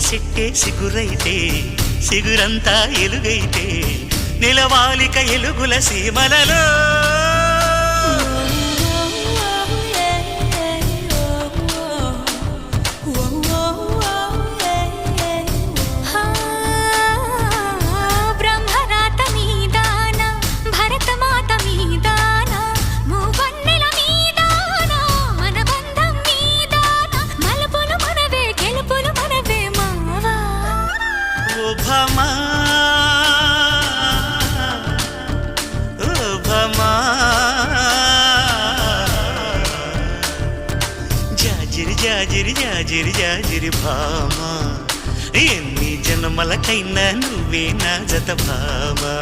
సిట్టే సిగురైతే సిగురంతా ఎలుగైతే నిలవాలిక ఎలుగుల సీమలలో భమా ఓ భమా జాజిరి జాజిరి జాజిరి జాజిరి భామా ఎన్ని జన్మలకైనా నువ్వే నా జత భామా.